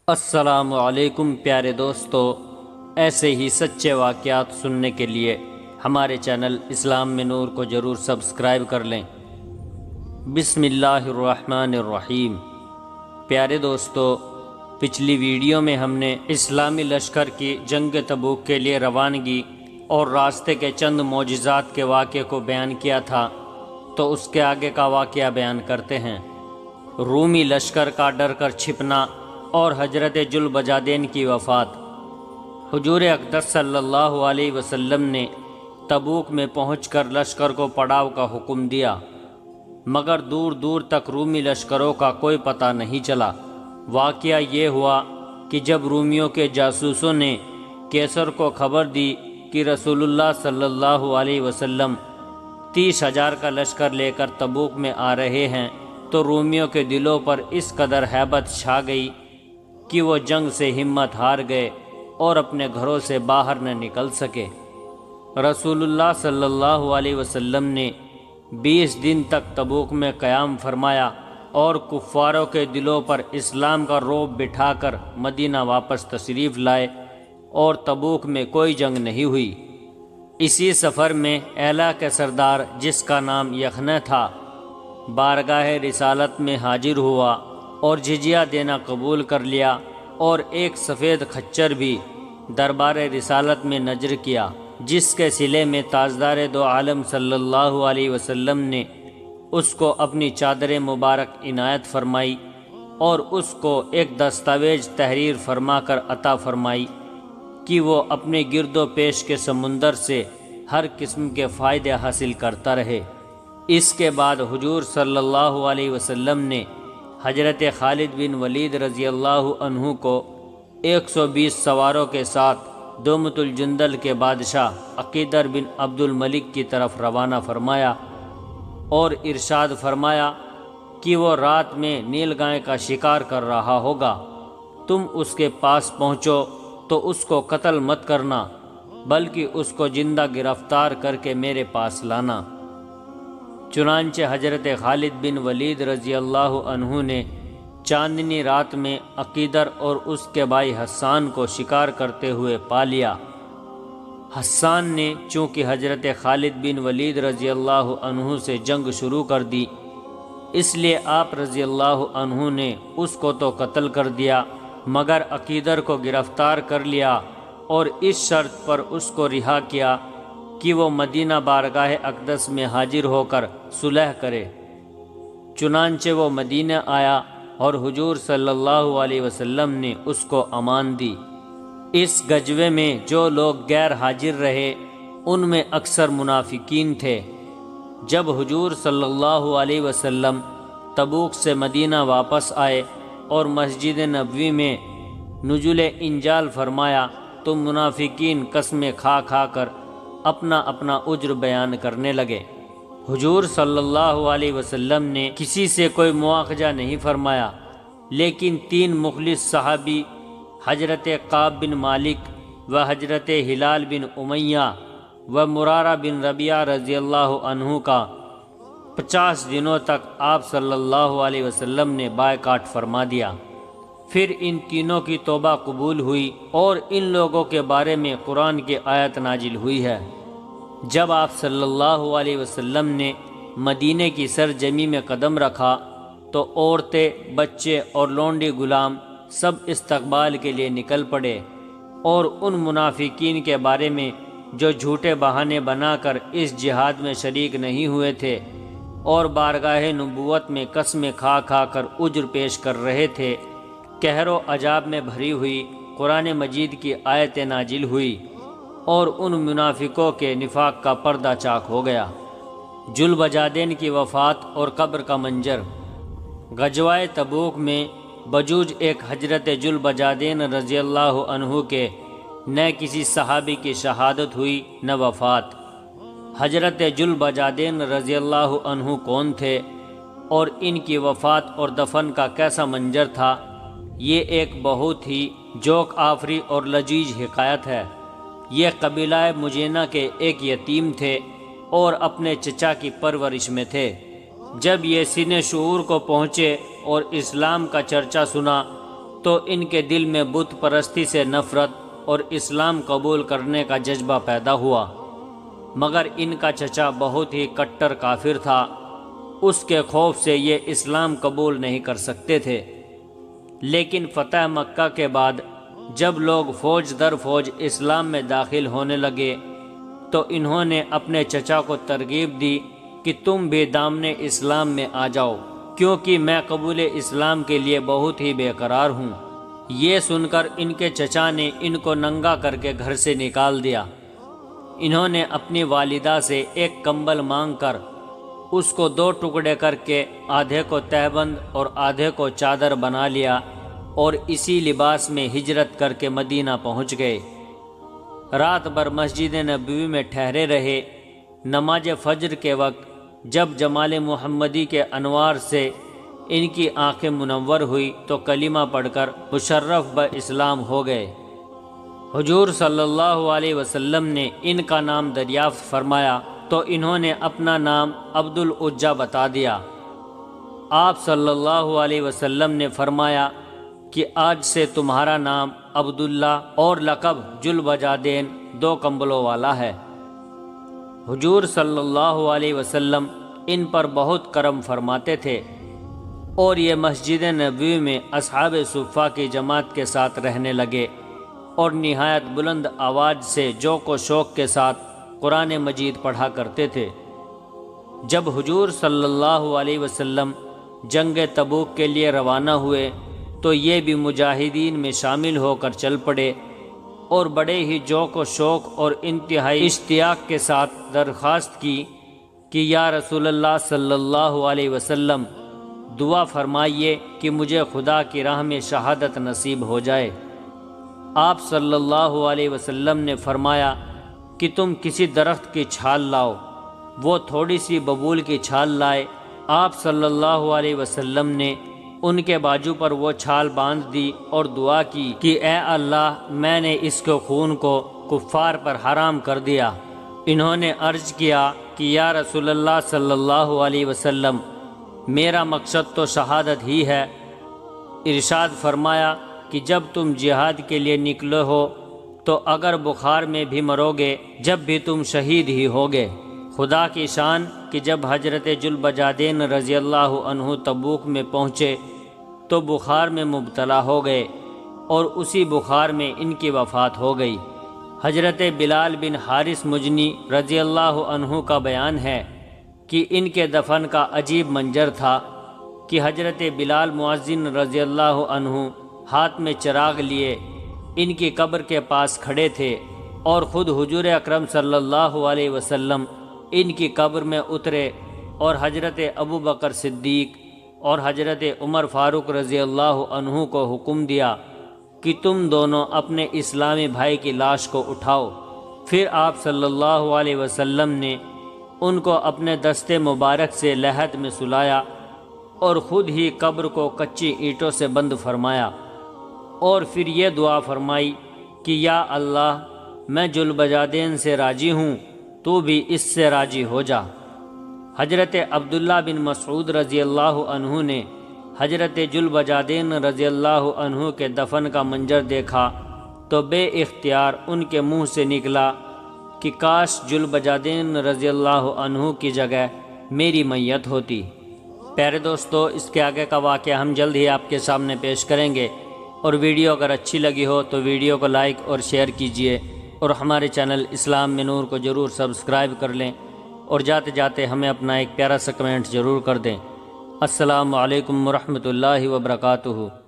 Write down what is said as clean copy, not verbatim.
السلام علیکم پیارے دوستو، ایسے ہی سچے واقعات سننے کے لیے ہمارے چینل اسلام میں نور کو ضرور سبسکرائب کر لیں۔ بسم اللہ الرحمن الرحیم۔ پیارے دوستو، پچھلی ویڈیو میں ہم نے اسلامی لشکر کی جنگ تبوک کے لیے روانگی اور راستے کے چند معجزات کے واقعے کو بیان کیا تھا، تو اس کے آگے کا واقعہ بیان کرتے ہیں۔ رومی لشکر کا ڈر کر چھپنا اور حضرت ذوالبجادین کی وفات۔ حضور اقدس صلی اللہ علیہ وسلم نے تبوک میں پہنچ کر لشکر کو پڑاؤ کا حکم دیا، مگر دور دور تک رومی لشکروں کا کوئی پتہ نہیں چلا۔ واقعہ یہ ہوا کہ جب رومیوں کے جاسوسوں نے کیسر کو خبر دی کہ رسول اللہ صلی اللہ علیہ وسلم 30,000 کا لشکر لے کر تبوک میں آ رہے ہیں، تو رومیوں کے دلوں پر اس قدر ہیبت چھا گئی کہ وہ جنگ سے ہمت ہار گئے اور اپنے گھروں سے باہر نہ نکل سکے۔ رسول اللہ صلی اللہ علیہ وسلم نے 20 دن تک تبوک میں قیام فرمایا اور کفاروں کے دلوں پر اسلام کا رعب بٹھا کر مدینہ واپس تشریف لائے، اور تبوک میں کوئی جنگ نہیں ہوئی۔ اسی سفر میں ایلا کے سردار، جس کا نام یخنہ تھا، بارگاہ رسالت میں حاضر ہوا اور جزیہ دینا قبول کر لیا، اور ایک سفید خچر بھی دربار رسالت میں نذر کیا، جس کے صلے میں تاجدار دو عالم صلی اللہ علیہ وسلم نے اس کو اپنی چادر مبارک عنایت فرمائی اور اس کو ایک دستاویز تحریر فرما کر عطا فرمائی کہ وہ اپنے گرد و پیش کے سمندر سے ہر قسم کے فائدے حاصل کرتا رہے۔ اس کے بعد حضور صلی اللہ علیہ وسلم نے حضرت خالد بن ولید رضی اللہ عنہ کو 120 سواروں کے ساتھ دومت الجندل کے بادشاہ عقیدر بن عبد الملک کی طرف روانہ فرمایا اور ارشاد فرمایا کہ وہ رات میں نیل گائے کا شکار کر رہا ہوگا، تم اس کے پاس پہنچو تو اس کو قتل مت کرنا، بلکہ اس کو زندہ گرفتار کر کے میرے پاس لانا۔ چنانچہ حضرت خالد بن ولید رضی اللہ عنہ نے چاندنی رات میں عقیدر اور اس کے بھائی حسان کو شکار کرتے ہوئے پا لیا۔ حسان نے چونکہ حضرت خالد بن ولید رضی اللہ عنہ سے جنگ شروع کر دی، اس لیے آپ رضی اللہ عنہ نے اس کو تو قتل کر دیا، مگر عقیدر کو گرفتار کر لیا اور اس شرط پر اس کو رہا کیا کہ وہ مدینہ بارگاہ اقدس میں حاضر ہو کر صلح کرے۔ چنانچہ وہ مدینہ آیا اور حضور صلی اللہ علیہ وسلم نے اس کو امان دی۔ اس غزوے میں جو لوگ غیر حاضر رہے ان میں اکثر منافقین تھے۔ جب حضور صلی اللہ علیہ وسلم تبوک سے مدینہ واپس آئے اور مسجد نبوی میں نزول انجال فرمایا، تو منافقین قسمیں کھا کھا کر اپنا اپنا عذر بیان کرنے لگے۔ حضور صلی اللہ علیہ وسلم نے کسی سے کوئی مواخذہ نہیں فرمایا، لیکن 3 مخلص صحابی حضرت قعب بن مالک و حضرت ہلال بن امیہ و مرارہ بن ربیعہ رضی اللہ عنہ کا 50 دنوں تک آپ صلی اللہ علیہ وسلم نے بائیکاٹ فرما دیا۔ پھر ان تینوں کی توبہ قبول ہوئی اور ان لوگوں کے بارے میں قرآن کی آیت نازل ہوئی ہے۔ جب آپ صلی اللہ علیہ وسلم نے مدینے کی سرزمین میں قدم رکھا تو عورتیں، بچے اور لونڈی غلام سب استقبال کے لیے نکل پڑے، اور ان منافقین کے بارے میں جو جھوٹے بہانے بنا کر اس جہاد میں شریک نہیں ہوئے تھے اور بارگاہ نبوت میں قسمیں کھا کھا کر عذر پیش کر رہے تھے، قہر و عذاب میں بھری ہوئی قرآن مجید کی آیت نازل ہوئی اور ان منافقوں کے نفاق کا پردہ چاک ہو گیا۔ ذوالبجادین کی وفات اور قبر کا منظر۔ غزوہ تبوک میں بجوج ایک حضرت ذوالبجادین رضی اللہ عنہ کے نہ کسی صحابی کی شہادت ہوئی نہ وفات۔ حضرت ذوالبجادین رضی اللہ عنہ کون تھے اور ان کی وفات اور دفن کا کیسا منظر تھا، یہ ایک بہت ہی جوک آفری اور لذیذ حکایت ہے۔ یہ قبیلہ مجینہ کے ایک یتیم تھے اور اپنے چچا کی پرورش میں تھے۔ جب یہ سن شعور کو پہنچے اور اسلام کا چرچا سنا تو ان کے دل میں بت پرستی سے نفرت اور اسلام قبول کرنے کا جذبہ پیدا ہوا، مگر ان کا چچا بہت ہی کٹر کافر تھا، اس کے خوف سے یہ اسلام قبول نہیں کر سکتے تھے۔ لیکن فتح مکہ کے بعد جب لوگ فوج در فوج اسلام میں داخل ہونے لگے تو انہوں نے اپنے چچا کو ترغیب دی کہ تم بھی دامن اسلام میں آ جاؤ، کیونکہ میں قبول اسلام کے لیے بہت ہی بے قرار ہوں۔ یہ سن کر ان کے چچا نے ان کو ننگا کر کے گھر سے نکال دیا۔ انہوں نے اپنی والدہ سے ایک کمبل مانگ کر اس کو 2 ٹکڑے کر کے آدھے کو تہبند اور آدھے کو چادر بنا لیا اور اسی لباس میں ہجرت کر کے مدینہ پہنچ گئے۔ رات بھر مسجد نبوی میں ٹھہرے رہے۔ نماز فجر کے وقت جب جمال محمدی کے انوار سے ان کی آنکھیں منور ہوئی تو کلمہ پڑھ کر مشرف باسلام ہو گئے۔ حضور صلی اللہ علیہ وسلم نے ان کا نام دریافت فرمایا تو انہوں نے اپنا نام عبد العجہ بتا دیا۔ آپ صلی اللہ علیہ وسلم نے فرمایا کہ آج سے تمہارا نام عبداللہ اور لقب ذوالبجادین 2 کمبلوں والا ہے۔ حضور صلی اللہ علیہ وسلم ان پر بہت کرم فرماتے تھے اور یہ مسجد نبوی میں اصحاب صفہ کی جماعت کے ساتھ رہنے لگے اور نہایت بلند آواز سے ذوق و شوق کے ساتھ قرآن مجید پڑھا کرتے تھے۔ جب حضور صلی اللہ علیہ وسلم جنگ تبوک کے لیے روانہ ہوئے تو یہ بھی مجاہدین میں شامل ہو کر چل پڑے اور بڑے ہی ذوق و شوق اور انتہائی اشتیاق کے ساتھ درخواست کی کہ یا رسول اللہ صلی اللہ علیہ وسلم دعا فرمائیے کہ مجھے خدا کی راہ میں شہادت نصیب ہو جائے۔ آپ صلی اللہ علیہ وسلم نے فرمایا کہ تم کسی درخت کی چھال لاؤ۔ وہ تھوڑی سی ببول کی چھال لائے۔ آپ صلی اللہ علیہ وسلم نے ان کے بازو پر وہ چھال باندھ دی اور دعا کی کہ اے اللہ، میں نے اس کے خون کو کفار پر حرام کر دیا۔ انہوں نے عرض کیا کہ یا رسول اللہ صلی اللہ علیہ وسلم، میرا مقصد تو شہادت ہی ہے۔ ارشاد فرمایا کہ جب تم جہاد کے لیے نکلے ہو تو اگر بخار میں بھی مرو گے، جب بھی تم شہید ہی ہوگے۔ خدا کی شان کہ جب حضرت ذوالبجادین رضی اللہ عنہ تبوک میں پہنچے تو بخار میں مبتلا ہو گئے اور اسی بخار میں ان کی وفات ہو گئی۔ حضرت بلال بن حارث مجنی رضی اللہ عنہ کا بیان ہے کہ ان کے دفن کا عجیب منظر تھا کہ حضرت بلال مؤذن رضی اللہ عنہ ہاتھ میں چراغ لیے ان کی قبر کے پاس کھڑے تھے اور خود حضور اکرم صلی اللہ علیہ وسلم ان کی قبر میں اترے اور حضرت ابو بکر صدیق اور حضرت عمر فاروق رضی اللہ عنہ کو حکم دیا کہ تم دونوں اپنے اسلامی بھائی کی لاش کو اٹھاؤ۔ پھر آپ صلی اللہ علیہ وسلم نے ان کو اپنے دستے مبارک سے لحد میں سلایا اور خود ہی قبر کو کچی اینٹوں سے بند فرمایا اور پھر یہ دعا فرمائی کہ یا اللہ، میں ذوالبجادین سے راضی ہوں، تو بھی اس سے راضی ہو جا۔ حضرت عبداللہ بن مسعود رضی اللہ عنہ نے حضرت ذوالبجادین رضی اللہ عنہ کے دفن کا منظر دیکھا تو بے اختیار ان کے منہ سے نکلا کہ کاش ذوالبجادین رضی اللہ عنہ کی جگہ میری میت ہوتی۔ پیارے دوستو، اس کے آگے کا واقعہ ہم جلد ہی آپ کے سامنے پیش کریں گے، اور ویڈیو اگر اچھی لگی ہو تو ویڈیو کو لائک اور شیئر کیجئے اور ہمارے چینل اسلام میں نور کو ضرور سبسکرائب کر لیں اور جاتے جاتے ہمیں اپنا ایک پیارا سا کمنٹ ضرور کر دیں۔ السلام علیکم ورحمۃ اللہ وبرکاتہ۔